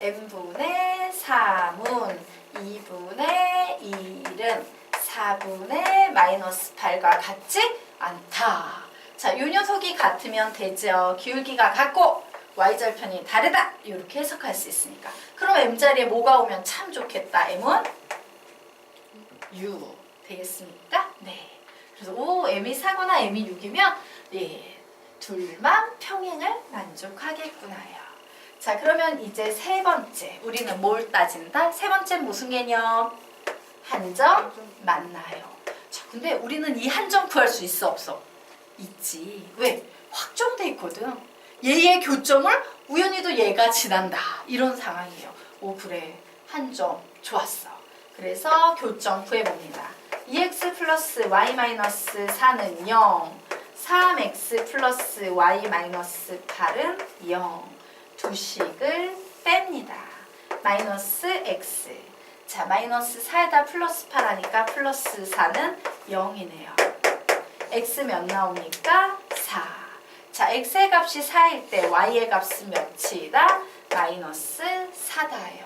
n분의 3은 2분의 1은 4분의 마이너스 8과 같지 않다. 자, 이 녀석이 같으면 되죠. 기울기가 같고 y절편이 다르다. 이렇게 해석할 수 있으니까. 그럼 m자리에 뭐가 오면 참 좋겠다. m은 u 되겠습니까? 네. 그래서 m이 4거나 m이 6이면 예, 둘만 평행을 만족하겠구나요. 자, 그러면 이제 세 번째 우리는 뭘 따진다? 세 번째 무슨 개념? 한 점 맞나요? 자, 근데 우리는 이 한 점 구할 수 있어 없어? 있지. 왜? 확정돼 있거든. 얘의 교점을 우연히도 얘가 지난다. 이런 상황이에요. 오, 그래. 한 점 좋았어. 그래서 교점 구해봅니다. 2x 플러스 y 마이너스 4는 0. 3x 플러스 y 마이너스 8은 0. 두 식을 뺍니다. 마이너스 x. 자, 마이너스 4에다 플러스 8 하니까 플러스 4는 0이네요. x 몇 나옵니까? 4. 자, x의 값이 4일 때 y의 값은 몇이다? 마이너스 4다요.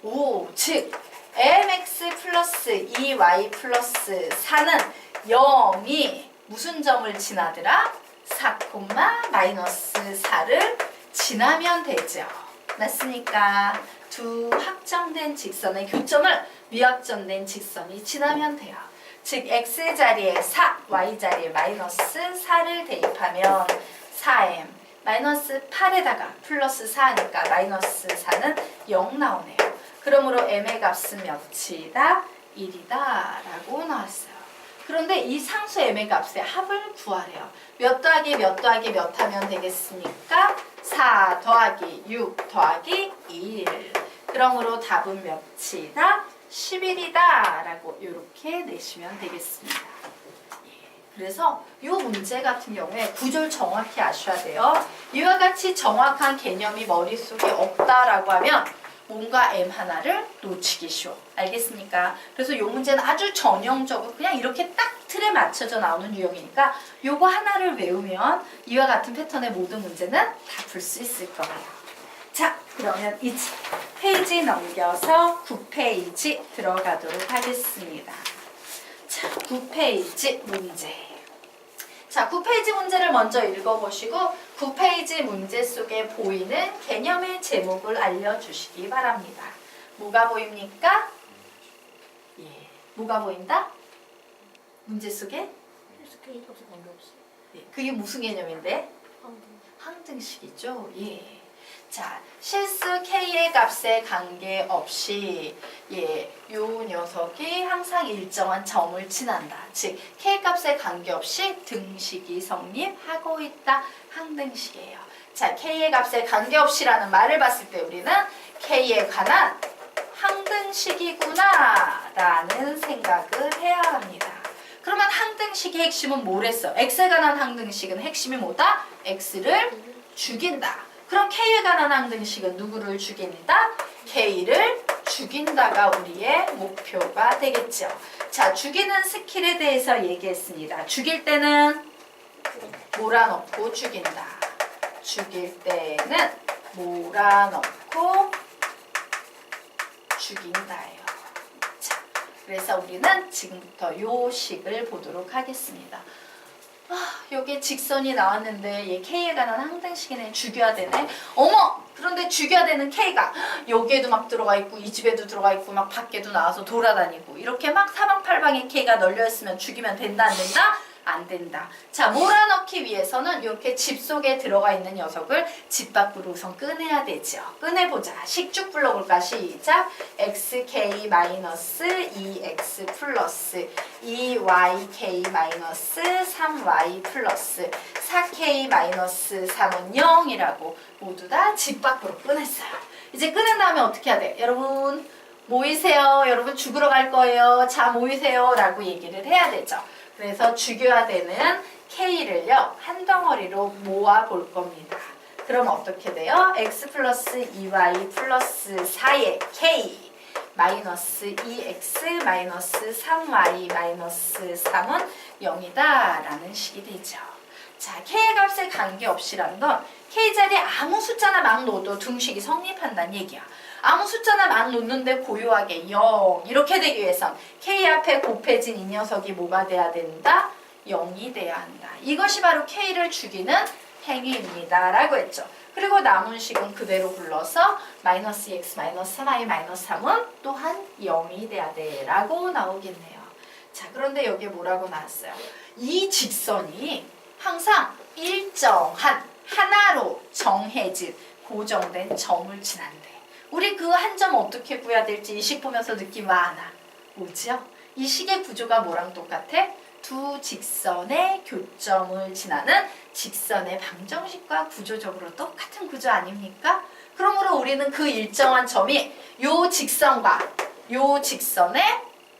오, 즉 mx 플러스 2y 플러스 4는 0이 무슨 점을 지나더라? 4, 마이너스 4를 지나면 되죠. 맞습니까? 두 확정된 직선의 교점을 미확정된 직선이 지나면 돼요. 즉 x자리에 4, y자리에 마이너스 4를 대입하면 4m 마이너스 8에다가 플러스 4니까 마이너스 4는 0 나오네요. 그러므로 m의 값은 몇이다? 1이다 라고 나왔어요. 그런데 이 상수 m의 값의 합을 구하래요. 몇 더하기 몇 더하기 몇 하면 되겠습니까? 4 더하기 6 더하기 1. 그러므로 답은 몇이다? 11이다 라고 이렇게 내시면 되겠습니다. 그래서 이 문제 같은 경우에 구조를 정확히 아셔야 돼요. 이와 같이 정확한 개념이 머릿속에 없다라고 하면 뭔가 m 하나를 놓치기 쉬워. 알겠습니까? 그래서 이 문제는 아주 전형적으로 그냥 이렇게 딱 틀에 맞춰져 나오는 유형이니까 요거 하나를 외우면 이와 같은 패턴의 모든 문제는 다 풀 수 있을 거예요. 자, 그러면 이제 페이지 넘겨서 9페이지 들어가도록 하겠습니다. 자, 9페이지 문제. 자, 9페이지 문제를 먼저 읽어보시고 9페이지 문제 속에 보이는 개념의 제목을 알려주시기 바랍니다. 뭐가 보입니까? 예, 뭐가 보인다? 문제 속에? 예, 그게 무슨 개념인데? 항등식이죠. 예. 자, 실수 k의 값에 관계없이 요 녀석이 항상 일정한 점을 지난다. 즉, k 값에 관계없이 등식이 성립하고 있다. 항등식이에요. 자, k의 값에 관계없이라는 말을 봤을 때 우리는 k에 관한 항등식이구나 라는 생각을 해야 합니다. 그러면 항등식의 핵심은 뭐랬어? x에 관한 항등식은 핵심이 뭐다? x를 죽인다. 그럼 k에 관한 항등식은 누구를 죽인다? k를 죽인다가 우리의 목표가 되겠죠. 자, 죽이는 스킬에 대해서 얘기했습니다. 죽일 때는 몰아넣고 죽인다. 죽일 때는 몰아넣고 죽인다예요. 자, 그래서 우리는 지금부터 요 식을 보도록 하겠습니다. 여기에 직선이 나왔는데 얘 k에 관한 항등식이네. 죽여야 되네. 어머! 그런데 죽여야 되는 k가 여기에도 막 들어가 있고 이 집에도 들어가 있고 막 밖에도 나와서 돌아다니고 이렇게 막 사방팔방에 k가 널려있으면 죽이면 된다 안 된다? 안 된다. 자, 몰아넣기 위해서는 이렇게 집 속에 들어가 있는 녀석을 집 밖으로 우선 꺼내야 되죠. 꺼내보자. 식쭉 불러볼까? 시작. xk-2x 플러스 2yk-3y 플러스 4k-3은 0이라고 모두 다 집 밖으로 꺼냈어요. 이제 꺼낸 다음에 어떻게 해야 돼? 여러분 모이세요. 여러분 죽으러 갈 거예요. 자, 모이세요. 라고 얘기를 해야 되죠. 그래서 죽여야 되는 k를요 한 덩어리로 모아 볼 겁니다. 그럼 어떻게 돼요? x 플러스 2y 플러스 4의 k 마이너스 2x 마이너스 3y 마이너스 3은 0이다 라는 식이 되죠. 자, k의 값에 관계없이라는 건 k자리에 아무 숫자나 막 넣어도 등식이 성립한다는 얘기야. 아무 숫자나 만 놓는데 고요하게 0 이렇게 되기 위해선 K 앞에 곱해진 이 녀석이 뭐가 돼야 된다? 0이 돼야 한다. 이것이 바로 K를 죽이는 행위입니다. 라고 했죠. 그리고 남은 식은 그대로 불러서 마이너스 2x 마이너스 3y 마이너스 3은 또한 0이 돼야 돼 라고 나오겠네요. 자, 그런데 여기에 뭐라고 나왔어요? 이 직선이 항상 일정한 하나로 정해진 고정된 점을 지난대. 우리 그 한 점 어떻게 구해야 될지 이 식 보면서 느낌 와나? 오죠? 이 식의 구조가 뭐랑 똑같아? 두 직선의 교점을 지나는 직선의 방정식과 구조적으로 똑같은 구조 아닙니까? 그러므로 우리는 그 일정한 점이 요 직선과 요 직선의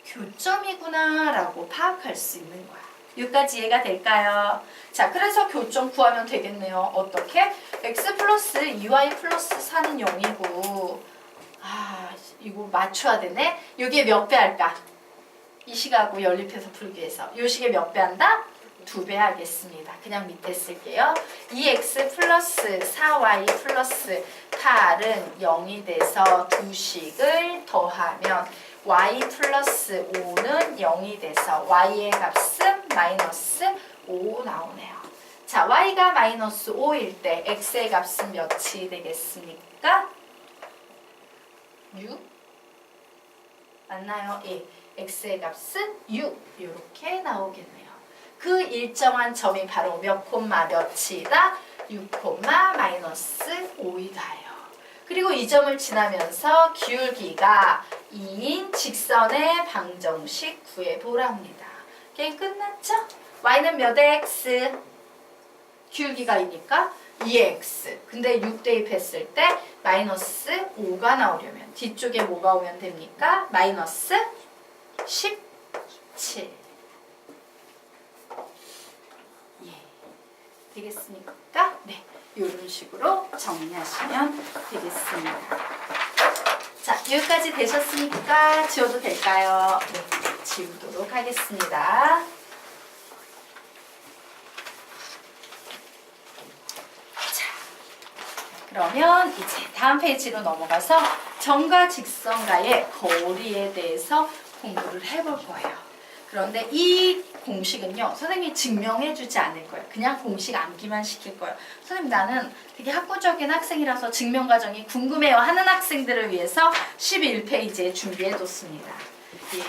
교점이구나 라고 파악할 수 있는 거야. 여기까지 이해가 될까요? 자, 그래서 교점 구하면 되겠네요. 어떻게? x 플러스 2y 플러스 4는 0이고 아, 이거 맞춰야 되네. 여기에 몇 배 할까? 이 식하고 연립해서 풀기 위해서 이 식에 몇 배 한다? 2배 하겠습니다. 그냥 밑에 쓸게요. 2x 플러스 4y 플러스 8은 0이 돼서 두 식을 더하면 y 플러스 5는 0이 돼서 y의 값은 마이너스 5 나오네요. 자, y가 마이너스 5일 때 x의 값은 몇이 되겠습니까? 6? 맞나요? 예. x의 값은 6 이렇게 나오겠네요. 그 일정한 점이 바로 몇 콤마 몇이다? 6 콤마 마이너스 5이다요. 그리고 이 점을 지나면서 기울기가 2인 직선의 방정식 구해보랍니다. 게임 끝났죠? y는 몇 x? 기울기가 2니까 2x. 근데 6 대입했을 때 마이너스 5가 나오려면 뒤쪽에 뭐가 오면 됩니까? 마이너스 17. 예. 되겠습니까? 네. 이런 식으로 정리하시면 되겠습니다. 자, 여기까지 되셨으니까 지워도 될까요? 네. 지우도록 하겠습니다. 자, 그러면 이제 다음 페이지로 넘어가서 점과 직선과의 거리에 대해서 공부를 해볼 거예요. 그런데 이 공식은요, 선생님이 증명해주지 않을 거예요. 그냥 공식 암기만 시킬 거예요. 선생님, 나는 되게 학구적인 학생이라서 증명 과정이 궁금해요 하는 학생들을 위해서 11페이지에 준비해뒀습니다. 예,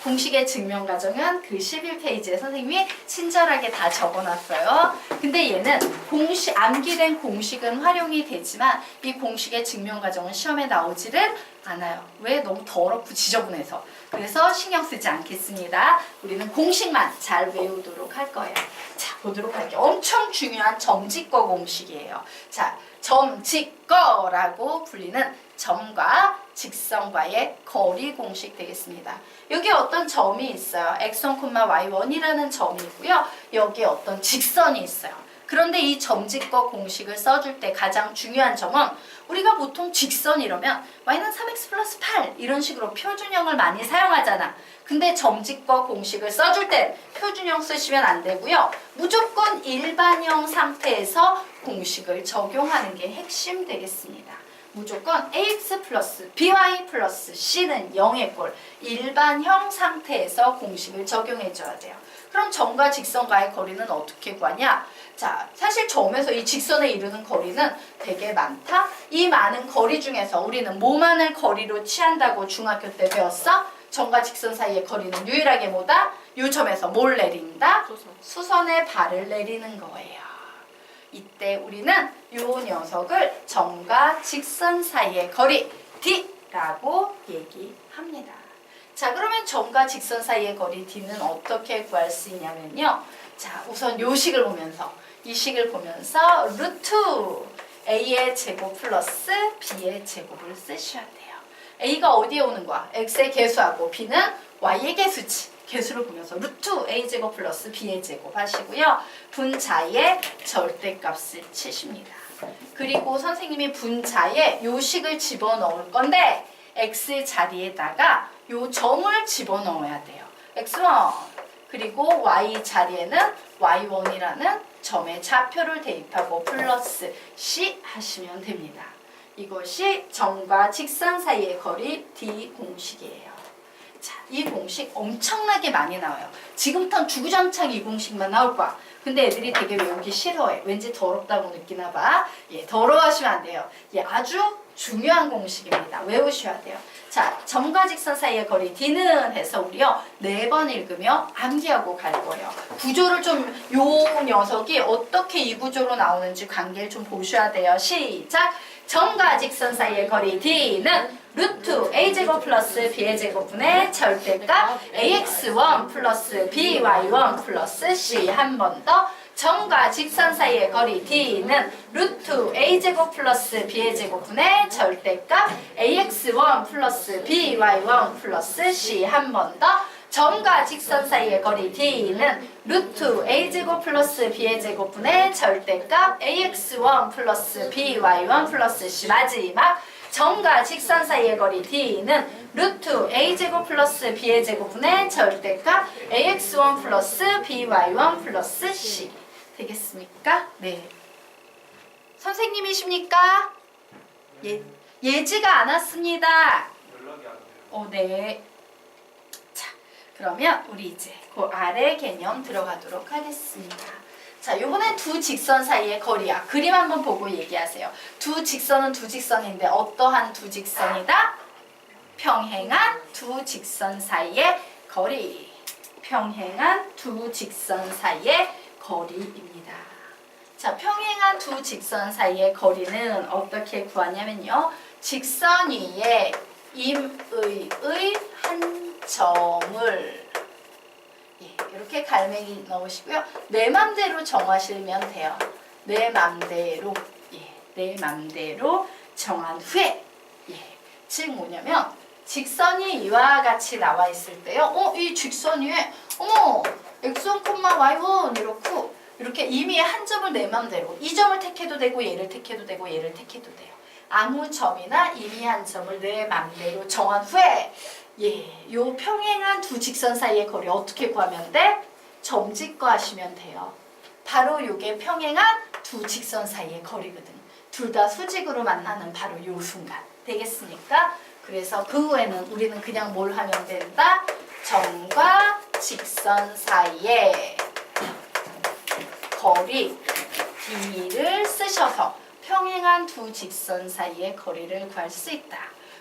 공식의 증명 과정은 그 11페이지에 선생님이 친절하게 다 적어놨어요. 근데 얘는 공식, 암기된 공식은 활용이 되지만 이 공식의 증명 과정은 시험에 나오지를 않아요. 왜? 너무 더럽고 지저분해서. 그래서 신경 쓰지 않겠습니다. 우리는 공식만 잘 외우도록 할 거예요. 자, 보도록 할게요. 엄청 중요한 점직거 공식이에요. 자, 점직거라고 불리는 점과 직선과의 거리 공식 되겠습니다. 여기 어떤 점이 있어요. x1, y1이라는 점이 있고요. 여기에 어떤 직선이 있어요. 그런데 이 점직거 공식을 써줄 때 가장 중요한 점은 우리가 보통 직선 이러면 y는 3x 플러스 8 이런 식으로 표준형을 많이 사용하잖아. 근데 점직거 공식을 써줄 땐 표준형 쓰시면 안 되고요. 무조건 일반형 상태에서 공식을 적용하는 게 핵심 되겠습니다. 무조건 ax 플러스 by 플러스 c는 0의 꼴 일반형 상태에서 공식을 적용해줘야 돼요. 그럼 점과 직선과의 거리는 어떻게 구하냐? 자, 사실 점에서 이 직선에 이르는 거리는 되게 많다. 이 많은 거리 중에서 우리는 뭐만을 거리로 취한다고 중학교 때 배웠어? 점과 직선 사이의 거리는 유일하게 뭐다? 요 점에서 뭘 내린다? 수선의 발을 내리는 거예요. 이때 우리는 요 녀석을 점과 직선 사이의 거리 D라고 얘기합니다. 자, 그러면 점과 직선 사이의 거리 D는 어떻게 구할 수 있냐면요. 자, 우선 요 식을 보면서 이 식을 보면서 루트 A의 제곱 플러스 B의 제곱을 쓰셔야 돼요. A가 어디에 오는 거야? X의 개수하고 B는 Y의 개수지. 개수를 보면서 루트 A제곱 플러스 B의 제곱 하시고요. 분자의 절대값을 치십니다. 그리고 선생님이 분자에 요 식을 집어넣을 건데 X 자리에다가 요 점을 집어넣어야 돼요. X1 그리고 Y 자리에는 Y1이라는 점의 좌표를 대입하고 플러스 C 하시면 됩니다. 이것이 점과 직선 사이의 거리 D 공식이에요. 자, 이 공식 엄청나게 많이 나와요. 지금부터는 주구장창 이 공식만 나올 거야. 근데 애들이 되게 외우기 싫어해. 왠지 더럽다고 느끼나 봐. 예, 더러워하시면 안 돼요. 예, 아주 중요한 공식입니다. 외우셔야 돼요. 자, 점과 직선 사이의 거리 D는 해서 우리요 4번 읽으며 암기하고 갈 거예요. 구조를 좀 요 녀석이 어떻게 이 구조로 나오는지 관계를 좀 보셔야 돼요. 시작! 점과 직선 사이의 거리 D는 루트 a제곱 플러스 b의 제곱분의 절대값 ax1 플러스 by1 플러스 c. 한 번 더. 점과 직선 사이의 거리 D는 루트 a제곱 플러스 b의 제곱분의 절대값 ax1 플러스 by1 플러스 c. 한 번 더. 점과 직선 사이의 거리 D는 루트 a제곱 플러스 b의 제곱분의 절대값 ax1 플러스 by1 플러스 c. 마지막. 점과 직선 사이의 거리 D는 루트 a제곱 플러스 b의 제곱분의 절대값 ax1 플러스 by1 플러스 c. 되겠습니까? 네. 선생님이십니까? 예지가 안 왔습니다. 연락이 안 돼요. 네. 자, 그러면 우리 이제 그 아래 개념 들어가도록 하겠습니다. 자, 요번엔 두 직선 사이의 거리야. 그림 한번 보고 얘기하세요. 두 직선은 두 직선인데 어떠한 두 직선이다? 평행한 두 직선 사이의 거리. 평행한 두 직선 사이의 거리입니다. 자, 평행한 두 직선 사이의 거리는 어떻게 구하냐면요. 직선 위에 임의의 한 점을 이렇게 갈매기 넣으시고요. 내 맘대로 정하시면 돼요. 내 맘대로. 내 맘대로 정한 후에. 즉 뭐냐면 직선이 이와 같이 나와 있을 때요. 이 직선 위에 어머 x1, y1 이렇게 임의의 한 점을 내 맘대로 이 점을 택해도 되고 얘를 택해도 되고 얘를 택해도 돼요. 아무 점이나 임의의 한 점을 내 맘대로 정한 후에 요 평행한 두 직선 사이의 거리 어떻게 구하면 돼? 점짓고 하시면 돼요. 바로 요게 평행한 두 직선 사이의 거리거든. 둘 다 수직으로 만나는 바로 요 순간. 되겠습니까? 그래서 그 후에는 우리는 그냥 뭘 하면 된다? 점과 직선 사이의 거리 D를 쓰셔서 평행한 두 직선 사이의 거리를 구할 수 있다.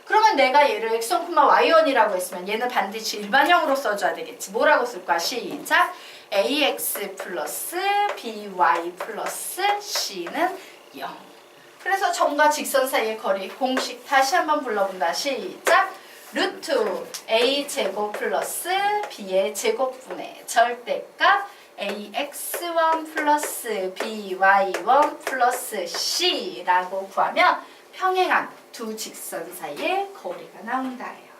그러면 내가 얘를 x1, y1이라고 했으면 얘는 반드시 일반형으로 써줘야 되겠지. 뭐라고 쓸 거야? 시작! ax 플러스 by 플러스 c는 0. 그래서 점과 직선 사이의 거리 공식 다시 한번 불러본다. 시작! 루트 a제곱 플러스 b의 제곱분의 절대값 ax1 플러스 by1 플러스 c라고 구하면 평행한 두 직선 사이의 거리가 나온다예요.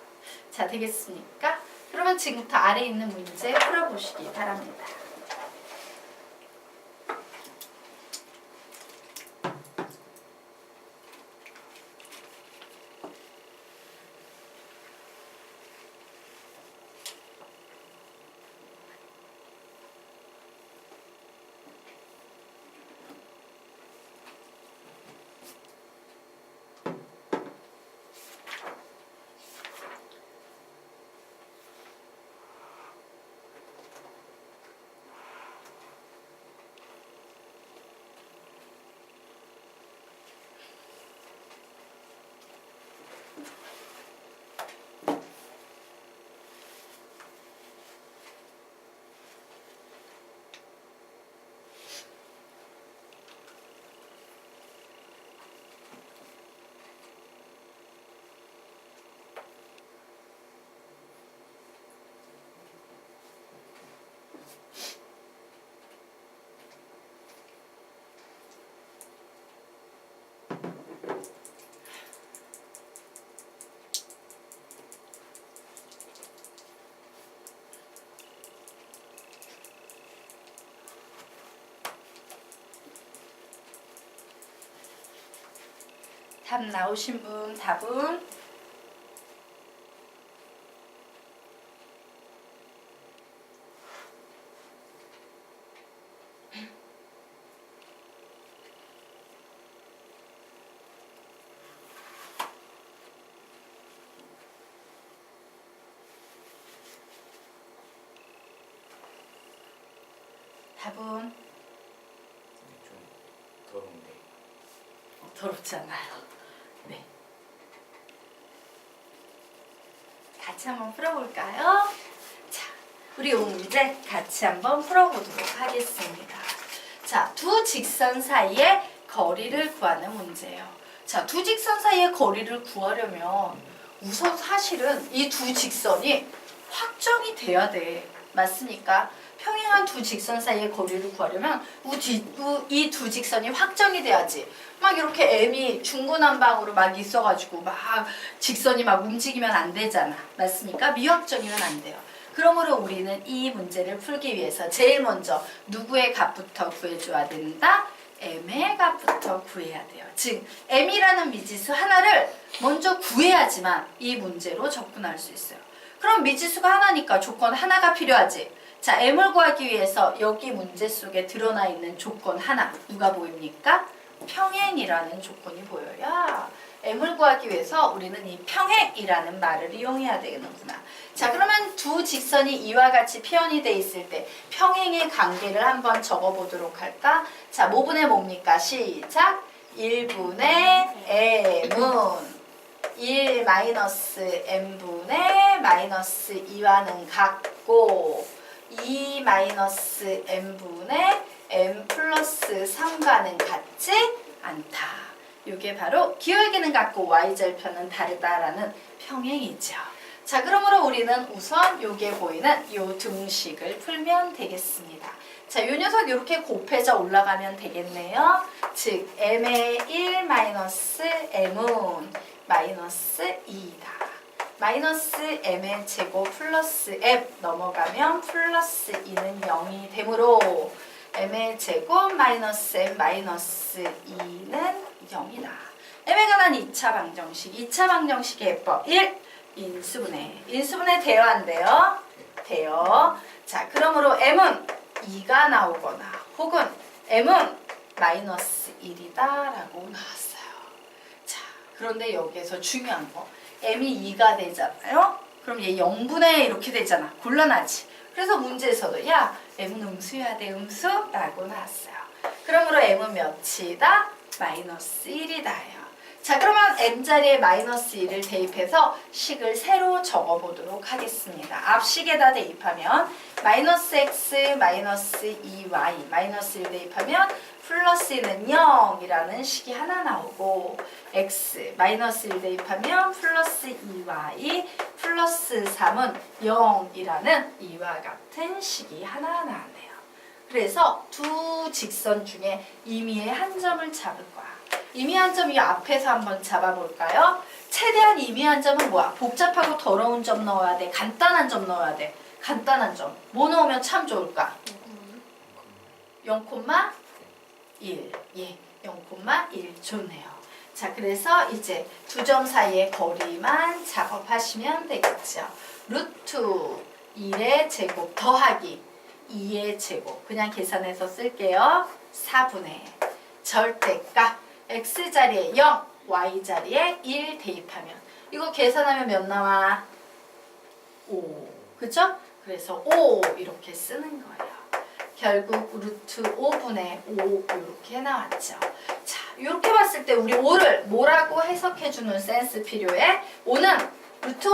자, 되겠습니까? 그러면 지금부터 아래에 있는 문제 풀어보시기 바랍니다. 답 나오신 분 답은 답은 좀 더러운데. 더럽지 않아요. 네. 같이 한번 풀어볼까요? 자, 우리 이 문제 같이 한번 풀어보도록 하겠습니다. 자, 두 직선 사이의 거리를 구하는 문제예요. 자, 두 직선 사이의 거리를 구하려면 우선 사실은 이 두 직선이 확정이 돼야 돼. 맞습니까? 평행한 두 직선 사이의 거리를 구하려면 이 두 직선이 확정이 돼야지. 막 이렇게 M이 중구난방으로 막 있어가지고 막 직선이 막 움직이면 안 되잖아. 맞습니까? 미확정이면 안 돼요. 그러므로 우리는 이 문제를 풀기 위해서 제일 먼저 누구의 값부터 구해줘야 된다? M의 값부터 구해야 돼요. 즉 M이라는 미지수 하나를 먼저 구해야지만 이 문제로 접근할 수 있어요. 그럼 미지수가 하나니까 조건 하나가 필요하지. 자, M을 구하기 위해서 여기 문제 속에 드러나 있는 조건 하나 누가 보입니까? 평행이라는 조건이 보여야 M을 구하기 위해서 우리는 이 평행이라는 말을 이용해야 되는구나. 자, 그러면 두 직선이 이와 같이 표현이 돼 있을 때 평행의 관계를 한번 적어보도록 할까? 자, 뭐분의 뭡니까? 시작! 1분의 M은 1 마이너스 M분의 마이너스 2와는 같고 2 마이너스 M분의 M 플러스 3과는 같지 않다. 이게 바로 기울기는 같고 y절편은 다르다라는 평행이죠. 자, 그러므로 우리는 우선 여기에 보이는 이 등식을 풀면 되겠습니다. 자, 이 녀석 이렇게 곱해져 올라가면 되겠네요. 즉 M의 1 마이너스 M은 마이너스 2다. 마이너스 M의 제곱 플러스 M 넘어가면 플러스 2는 0이 되므로 M의 제곱 마이너스 M 마이너스 2는 0이다. M에 관한 2차 방정식. 2차 방정식의 해법 1. 인수분해 돼요 안 돼요? 돼요. 자, 그러므로 M은 2가 나오거나 혹은 M은 마이너스 1이다 라고 나왔어요. 자, 그런데 여기에서 중요한 거 M이 2가 되잖아요? 그럼 얘 0분의 이렇게 되잖아. 곤란하지. 그래서 문제에서도 야, M은 음수여야 돼, 음수? 라고 나왔어요. 그러므로 M은 몇이다? 마이너스 1이다요. 자, 그러면 M자리에 마이너스 1을 대입해서 식을 새로 적어보도록 하겠습니다. 앞식에다 대입하면 마이너스 x 마이너스 2y 마이너스 1 대입하면 플러스 1은 0이라는 식이 하나 나오고 x 마이너스 1 대입하면 플러스 2y 플러스 3은 0이라는 이와 같은 식이 하나 나왔네요. 그래서 두 직선 중에 임의의 한 점을 잡을 거야. 임의 한 점 이 앞에서 한번 잡아볼까요? 최대한 임의 한 점은 뭐야? 복잡하고 더러운 점 넣어야 돼? 간단한 점 넣어야 돼? 간단한 점. 뭐 넣으면 참 좋을까? 0,1. 예, 0,1 좋네요. 자, 그래서 이제 두 점 사이의 거리만 작업하시면 되겠죠. 루트 1의 제곱 더하기 2의 제곱. 그냥 계산해서 쓸게요. 4분의 절대값. x자리에 0, y자리에 1 대입하면 이거 계산하면 몇 나와? 5. 그죠? 그래서 5 이렇게 쓰는 거예요. 결국 루트 5분의 5 이렇게 나왔죠. 자, 이렇게 봤을 때 우리 5를 뭐라고 해석해주는 센스 필요해? 5는 루트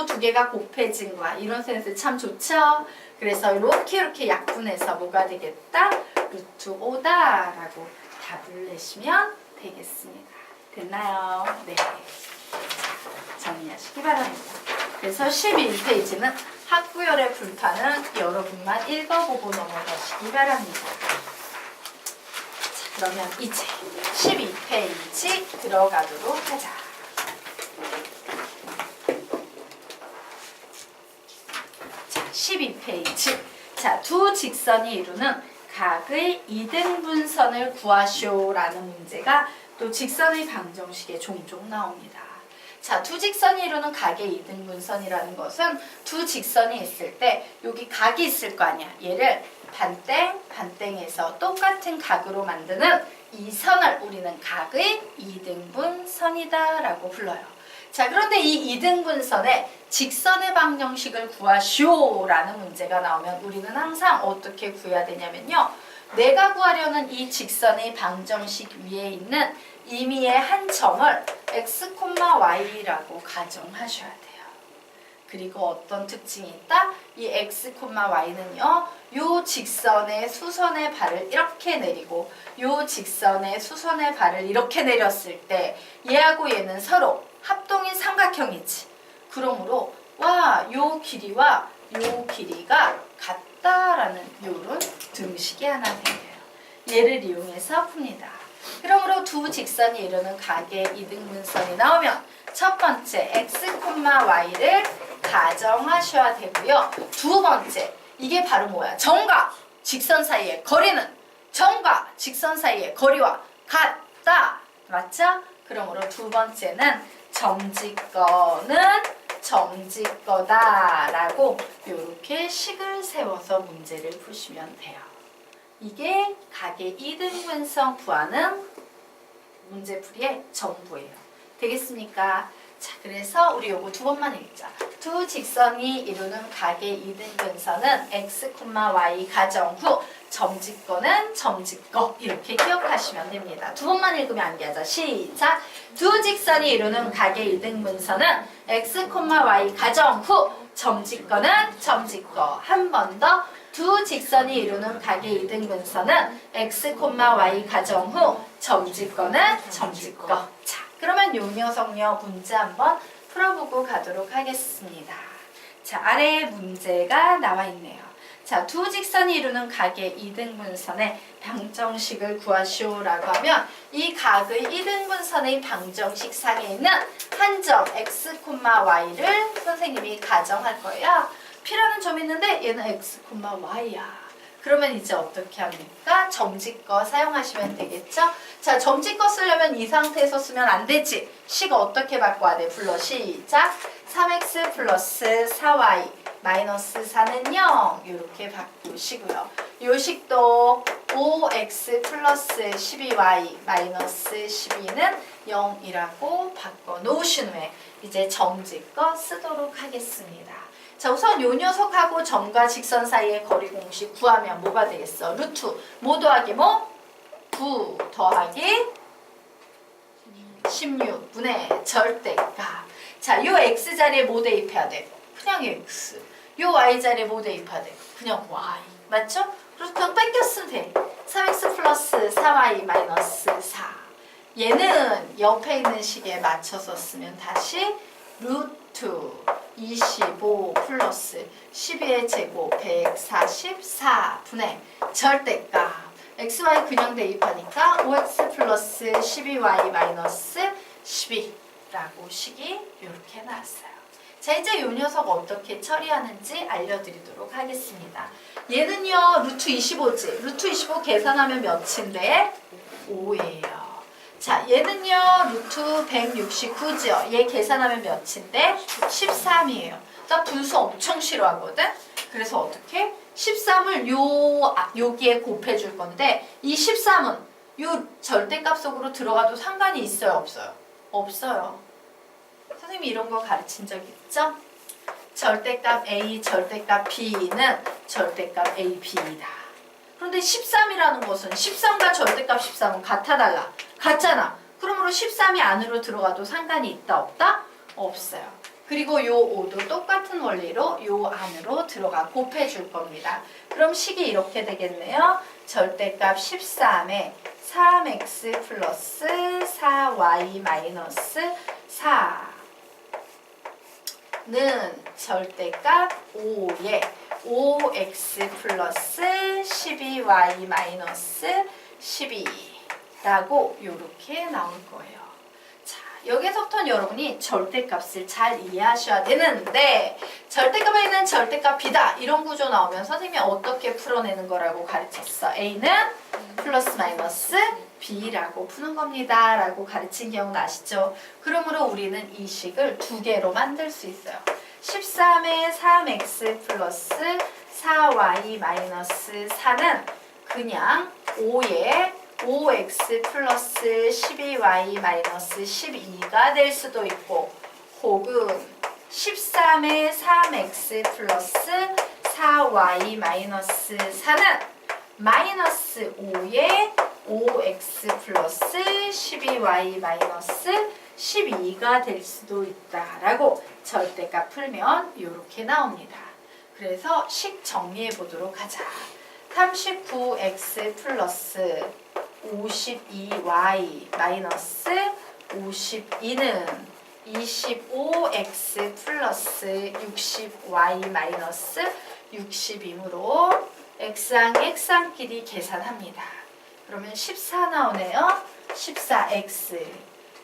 두 개가 곱해진 거야. 이런 센스 참 좋죠? 그래서 이렇게 약분해서 뭐가 되겠다? 루트 5다라고 답을 내시면 되겠습니다. 됐나요? 네. 정리하시기 바랍니다. 그래서 11페이지는 학구열의 불타는 여러분만 읽어보고 넘어가시기 바랍니다. 자, 그러면 이제 12페이지 들어가도록 하자. 자, 12페이지. 자, 두 직선이 이루는 각의 이등분선을 구하쇼라는 문제가 또 직선의 방정식에 종종 나옵니다. 자, 두 직선이 이루는 각의 이등분선이라는 것은 두 직선이 있을 때 여기 각이 있을 거 아니야. 얘를 반땡, 반땡에서 똑같은 각으로 만드는 이 선을 우리는 각의 이등분선이다 라고 불러요. 자, 그런데 이 이등분선의 직선의 방정식을 구하시오라는 문제가 나오면 우리는 항상 어떻게 구해야 되냐면요. 내가 구하려는 이 직선의 방정식 위에 있는 임의의 한 점을 x, y라고 가정하셔야 돼요. 그리고 어떤 특징이 있다? 이 x, y는요. 요 직선의 수선의 발을 이렇게 내리고 요 직선의 수선의 발을 이렇게 내렸을 때 얘하고 얘는 서로 합동인 삼각형이지. 그러므로 와, 요 길이와 요 길이가 같다라는 요런 등식이 하나 생겨요. 얘를 이용해서 풉니다. 그러므로 두 직선이 이루는 각의 이등분선이 나오면 첫 번째 x, y를 가정하셔야 되고요. 두 번째, 이게 바로 뭐야? 점과 직선 사이의 거리는 점과 직선 사이의 거리와 같다. 맞죠? 그러므로 두 번째는 점직거는 점직거다라고 이렇게 식을 세워서 문제를 푸시면 돼요. 이게 각의 이등분선 구하는 문제풀이의 전부예요. 되겠습니까? 자, 그래서 우리 요거 두 번만 읽자. 두 직선이 이루는 각의 이등분선은 x, y 가정 후 점직거는 점직거 이렇게 기억하시면 됩니다. 두 번만 읽으면 암기하자. 시작! 두 직선이 이루는 각의 이등분선은 x, y 가정 후 점직거는 점직거. 한 번 더. 두 직선이 이루는 각의 이등분선은 x, y 가정 후 점직거는 점직거. 자, 그러면 요 녀석요 문제 한번 풀어보고 가도록 하겠습니다. 자, 아래에 문제가 나와 있네요. 자, 두 직선이 이루는 각의 이등분선의 방정식을 구하시오라고 하면 이 각의 이등분선의 방정식 상에 있는 한 점 x, y를 선생님이 가정할 거예요. P라는 점이 있는데 얘는 x, y야. 그러면 이제 어떻게 합니까? 점직거 사용하시면 되겠죠? 자, 점직거 쓰려면 이 상태에서 쓰면 안 되지. 식을 어떻게 바꿔야 돼? 불러. 시작. 3x 플러스 4y 마이너스 4는 0. 이렇게 바꾸시고요. 요 식도 5x 플러스 12y 마이너스 12는 0이라고 바꿔 놓으신 후에 이제 점직거 쓰도록 하겠습니다. 자, 우선 요 녀석하고 점과 직선 사이의 거리 공식 구하면 뭐가 되겠어? 루트 뭐 더하기 뭐? 9 더하기 16분의 절대값. 자, 요 x 자리에 뭐 대입해야 돼? 그냥 x. 요 y 자리에 뭐 대입해야 돼? 그냥 y. 맞죠? 그래서 그냥 뺏겨 쓰면 돼. 3x 플러스 4y 마이너스 4. 얘는 옆에 있는 식에 맞춰서 쓰면 다시 루트 25 플러스 12의 제곱 144분의 절대값 xy 그냥 대입하니까 5x 플러스 12y 마이너스 12라고 식이 이렇게 나왔어요. 자, 이제 요 녀석 어떻게 처리하는지 알려드리도록 하겠습니다. 얘는요 루트 25지. 루트 25 계산하면 몇인데? 5예요. 자, 얘는요 루트 169죠. 얘 계산하면 몇인데? 13이에요. 나 분수 엄청 싫어하거든? 그래서 어떻게? 13을 여기에 곱해줄 건데 이 13은 요 절대값 속으로 들어가도 상관이 있어요? 없어요? 없어요. 선생님이 이런 거 가르친 적 있죠? 절대값 A, 절대값 B는 절대값 A, B이다. 그런데 13이라는 것은 13과 절대값 13은 같아 달라? 같잖아. 그러므로 13이 안으로 들어가도 상관이 있다 없다? 없어요. 그리고 요 5도 똑같은 원리로 요 안으로 들어가 곱해줄 겁니다. 그럼 식이 이렇게 되겠네요. 절대값 13에 3x 플러스 4y 마이너스 4는 절대값 5에 5x 플러스 12y 마이너스 12라고 이렇게 나올 거예요. 자, 여기서부터는 여러분이 절대값을 잘 이해하셔야 되는데 절대값에 있는 절대값 B다 이런 구조 나오면 선생님이 어떻게 풀어내는 거라고 가르쳤어? A는 플러스 마이너스 B라고 푸는 겁니다 라고 가르친 기억나시죠? 그러므로 우리는 이 식을 두 개로 만들 수 있어요. 13의 3x 플러스 4y 마이너스 4는 그냥 5의 5x 플러스 12y 마이너스 12가 될 수도 있고 혹은 13의 3x 플러스 4y 마이너스 4는 마이너스 5의 5x 플러스 12y 마이너스 12가 될 수도 있다라고 절대값 풀면 이렇게 나옵니다. 그래서 식 정리해 보도록 하자. 39x 플러스 52y 마이너스 52는 25x 플러스 60y 마이너스 60이므로 x항, x항끼리 계산합니다. 그러면 14 나오네요. 14x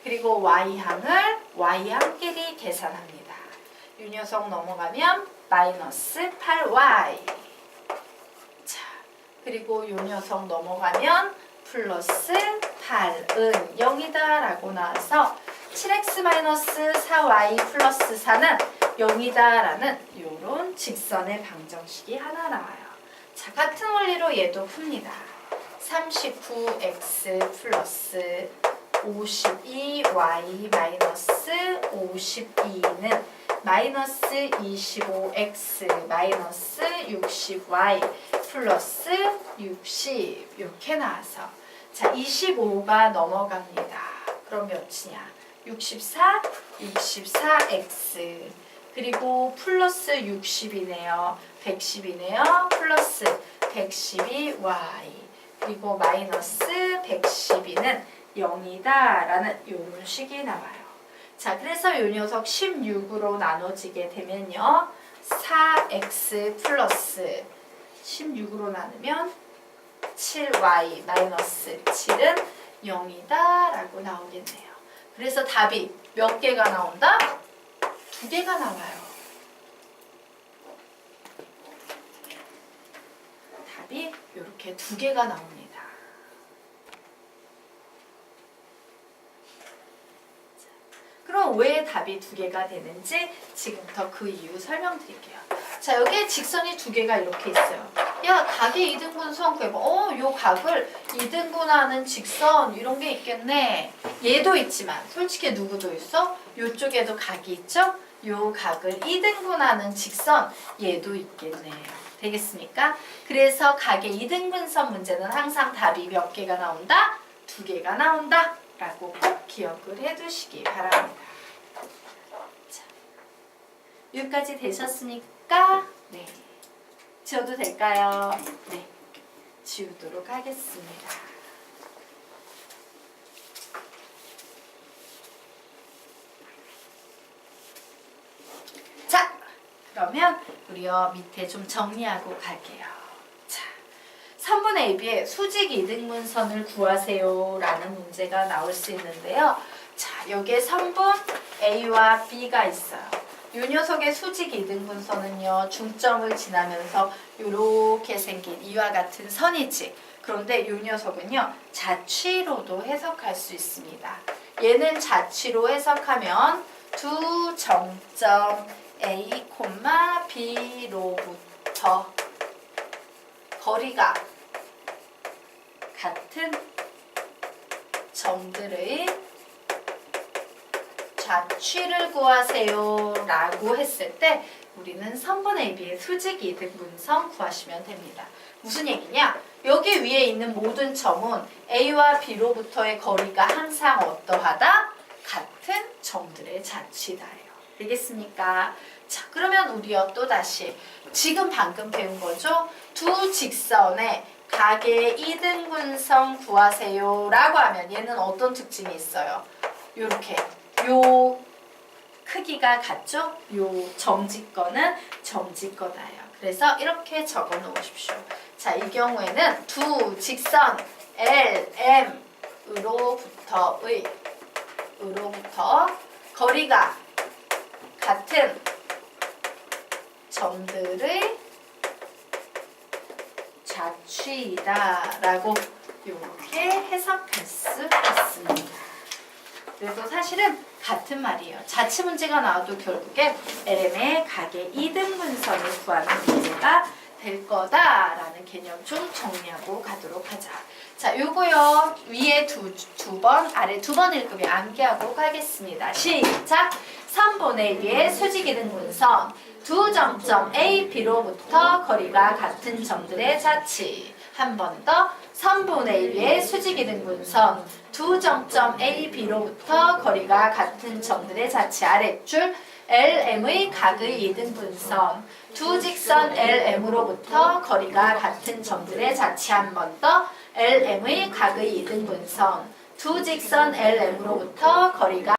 그리고 y항을 y항끼리 계산합니다. 이 녀석 넘어가면 마이너스 8y 자 그리고 이 녀석 넘어가면 플러스 8은 0이다 라고 나와서 7x-4y 플러스 4는 0이다 라는 이런 직선의 방정식이 하나 나와요. 자, 같은 원리로 얘도 풉니다. 39x 플러스 52y 마이너스 52는 마이너스 25x 마이너스 60y 플러스 60 이렇게 나와서 자 25가 넘어갑니다. 그럼 몇이냐? 64, 64x 그리고 플러스 60이네요. 110이네요. 플러스 112y 그리고 마이너스 112는 0이다 라는 이런 식이 나와요. 자, 그래서 이 녀석 16으로 나눠지게 되면요. 4x 플러스 16으로 나누면 7y 마이너스 7은 0이다 라고 나오겠네요. 그래서 답이 몇 개가 나온다? 2개가 나와요. 답이 이렇게 2개가 나옵니다. 그럼 왜 답이 2개가 되는지 지금부터 그 이유 설명드릴게요. 자, 여기에 직선이 2개가 이렇게 있어요. 야, 각의 이등분선 구해봐. 요 각을 이등분하는 직선 이런 게 있겠네. 얘도 있지만 솔직히 누구도 있어? 요쪽에도 각이 있죠? 요 각을 이등분하는 직선 얘도 있겠네요. 되겠습니까? 그래서 각의 이등분선 문제는 항상 답이 몇 개가 나온다? 2개가 나온다 라고 꼭 기억을 해두시기 바랍니다. 자, 여기까지 되셨으니까 네, 지워도 될까요? 네, 지우도록 하겠습니다. 자, 그러면 우리요 밑에 좀 정리하고 갈게요. 자, 3분의 AB의 수직 이등분선을 구하세요 라는 문제가 나올 수 있는데요. 자, 여기에 3분 A와 B가 있어요. 이 녀석의 수직 이등분선은요, 중점을 지나면서 이렇게 생긴 이와 같은 선이지. 그런데 이 녀석은요, 자취로도 해석할 수 있습니다. 얘는 자취로 해석하면 두 정점 A, B로부터 거리가 같은 점들의 좌취를 구하세요 라고 했을 때 우리는 선분 AB의 수직 이등분선 구하시면 됩니다. 무슨 얘기냐? 여기 위에 있는 모든 점은 A와 B로부터의 거리가 항상 어떠하다? 같은 점들의 좌취다예요. 되겠습니까? 자, 그러면 우리요 또다시 지금 방금 배운 거죠? 두 직선의 각의 이등분선 구하세요 라고 하면 얘는 어떤 특징이 있어요? 요렇게 요 크기가 같죠? 요 점지거는 점지거다예요. 그래서 이렇게 적어 놓으십시오. 자, 이 경우에는 두 직선 LM으로부터 거리가 같은 점들의 좌취이다 라고 이렇게 해석할 수 있습니다. 그래서 사실은 같은 말이에요. 자취 문제가 나와도 결국에 LM의 각의 이등분선을 구하는 문제가 될 거다라는 개념 좀 정리하고 가도록 하자. 자, 요거요. 위에 두 번, 아래 두 번 읽으면 암기하도록 하겠습니다. 시작! 3분의 1의 수직이등분선 두 점점 A, B로부터 거리가 같은 점들의 자치. 한 번 더. 3분의 1의 수직이등분선 두 점점 A, B로부터 거리가 같은 점들의 자치. 아랫줄 LM의 각의 이등분선 두 직선 LM으로부터 거리가 같은 점들의 자치. 한 번 더. LM의 각의 이등분선 두 직선 LM으로부터 거리가